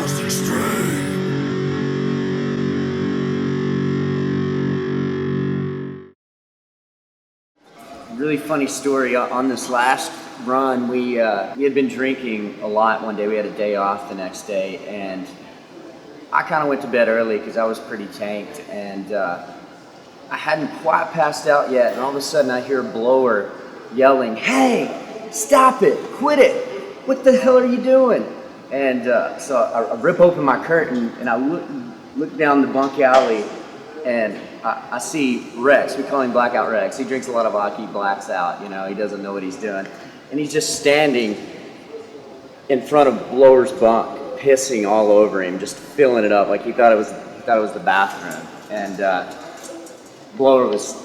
Really funny story on this last run. We had been drinking a lot one day. We had a day off the next day, and I kind of went to bed early because I was pretty tanked, and I hadn't quite passed out yet, and all of a sudden I hear Blower yelling, "Hey, stop it, quit it, what the hell are you doing?" And so I rip open my curtain and I look down the bunk alley, and I see Rex. We call him Blackout Rex. He drinks a lot of vodka, he blacks out, you know, he doesn't know what he's doing. And he's just standing in front of Blower's bunk, pissing all over him, just filling it up like he thought it was the bathroom. And Blower was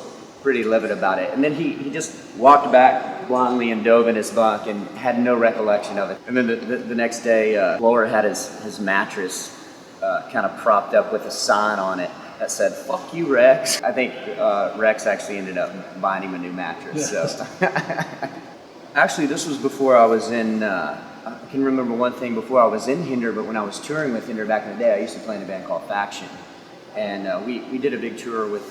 pretty livid about it. And then he just walked back blindly and dove in his bunk and had no recollection of it. And then the next day, Blower had his mattress kind of propped up with a sign on it that said, "Fuck you, Rex." I think Rex actually ended up buying him a new mattress. So. Actually, this was before I was in, I can remember one thing before I was in Hinder, but when I was touring with Hinder back in the day, I used to play in a band called Faction. And we did a big tour with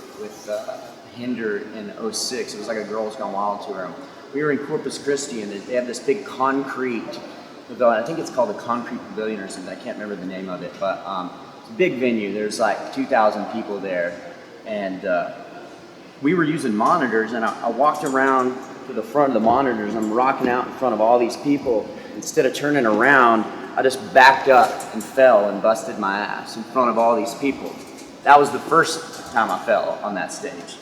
Hinder in '06. It was like a Girls Gone Wild tour. We were in Corpus Christi, and they have this big concrete, I think it's called the Concrete Pavilion or something, I can't remember the name of it, but it's a big venue. There's like 2,000 people there, and we were using monitors, and I walked around to the front of the monitors. I'm rocking out in front of all these people. Instead of turning around, I just backed up and fell and busted my ass in front of all these people. That was the first time I fell on that stage.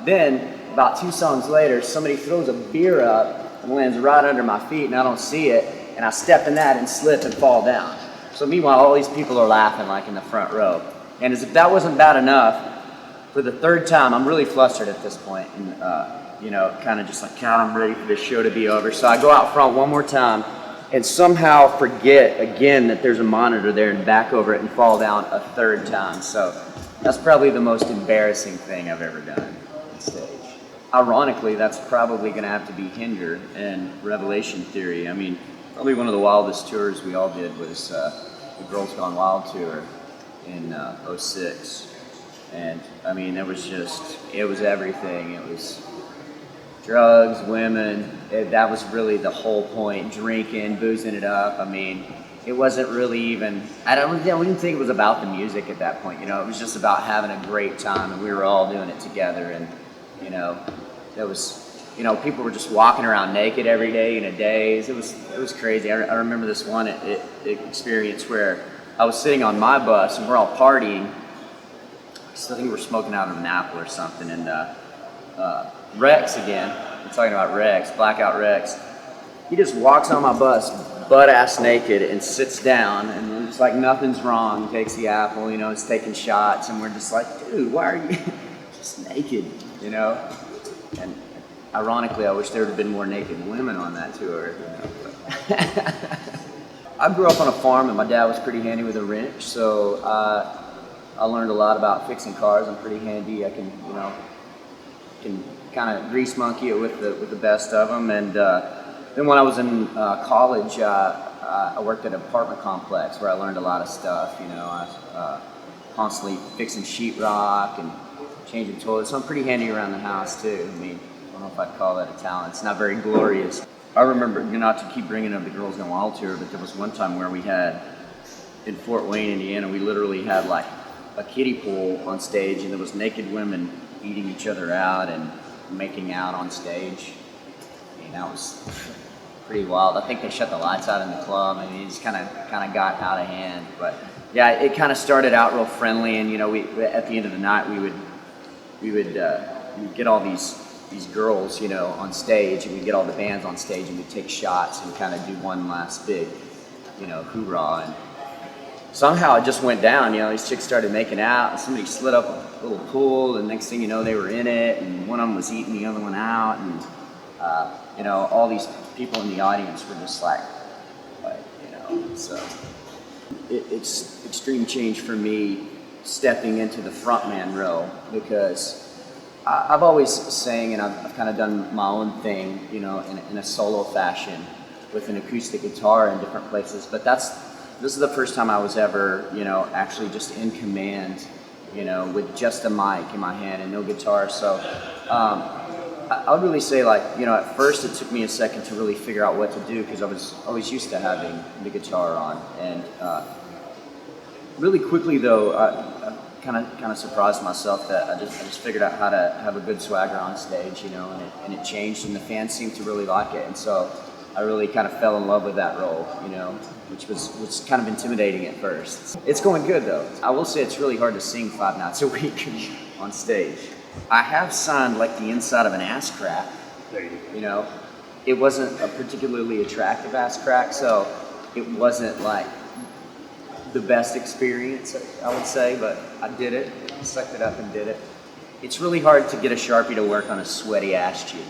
Then, about 2 songs later, somebody throws a beer up and lands right under my feet, and I don't see it, and I step in that and slip and fall down. So meanwhile, all these people are laughing like in the front row. And as if that wasn't bad enough, for the 3rd time, I'm really flustered at this point, and you know, kind of just like, God, I'm ready for this show to be over. So I go out front one more time and somehow forget again that there's a monitor there and back over it and fall down a 3rd time. So that's probably the most embarrassing thing I've ever done on stage. Ironically, that's probably going to have to be Hinder and Revelation Theory. I mean, probably one of the wildest tours we all did was the Girls Gone Wild tour in '06. And I mean, it was everything. It was drugs, women, that was really the whole point. Drinking, boozing it up. I mean, it wasn't really even, I wouldn't think it was about the music at that point, you know, it was just about having a great time, and we were all doing it together, and, you know, it was, you know, people were just walking around naked every day in a daze. It was crazy. I remember this one experience where I was sitting on my bus, and we're all partying. So I think we're smoking out of an apple or something, and Rex again, I'm talking about Rex, Blackout Rex, he just walks on my bus butt-ass naked and sits down, and it's like nothing's wrong, takes the apple, you know, it's taking shots, and we're just like, dude, why are you just naked, you know? And ironically, I wish there would have been more naked women on that tour, you know, but I grew up on a farm, and my dad was pretty handy with a wrench, so I learned a lot about fixing cars. I'm pretty handy. I can, you know, kind of grease monkey it with the best of them. And then when I was in college, I worked at an apartment complex where I learned a lot of stuff. You know, I was constantly fixing sheetrock and changing toilets. So I'm pretty handy around the house too. I mean, I don't know if I'd call that a talent. It's not very glorious. I remember, not to keep bringing up the Girls Gone Wild tour, but there was one time where we had, in Fort Wayne, Indiana, we literally had like a kiddie pool on stage, and there was naked women eating each other out and making out on stage. I mean, that was pretty wild. I think they shut the lights out in the club. I mean, it just kind of got out of hand. But yeah, it kind of started out real friendly, and you know, we at the end of the night we would get all these girls, you know, on stage, and we'd get all the bands on stage, and we'd take shots and kind of do one last big, you know, hoorah. And somehow it just went down, you know, these chicks started making out, and somebody slid up a little pool, and next thing you know, they were in it, and one of them was eating the other one out, and, you know, all these people in the audience were just like, you know, so it's extreme change for me stepping into the frontman role, because I've always sang, and I've kind of done my own thing, you know, in a solo fashion with an acoustic guitar in different places, but that's this is the first time I was ever, actually just in command, with just a mic in my hand and no guitar. So I would really say, like, at first it took me a second to really figure out what to do, because I was always used to having the guitar on. And really quickly, though, I kind of surprised myself that I just figured out how to have a good swagger on stage, and it changed, and the fans seemed to really like it. And so I really kind of fell in love with that role, which was kind of intimidating at first. It's going good, though. I will say it's really hard to sing 5 nights a week on stage. I have signed like the inside of an ass crack. There you go. It wasn't a particularly attractive ass crack, so it wasn't like the best experience, I would say, but I did it. I sucked it up and did it. It's really hard to get a Sharpie to work on a sweaty ass cheek.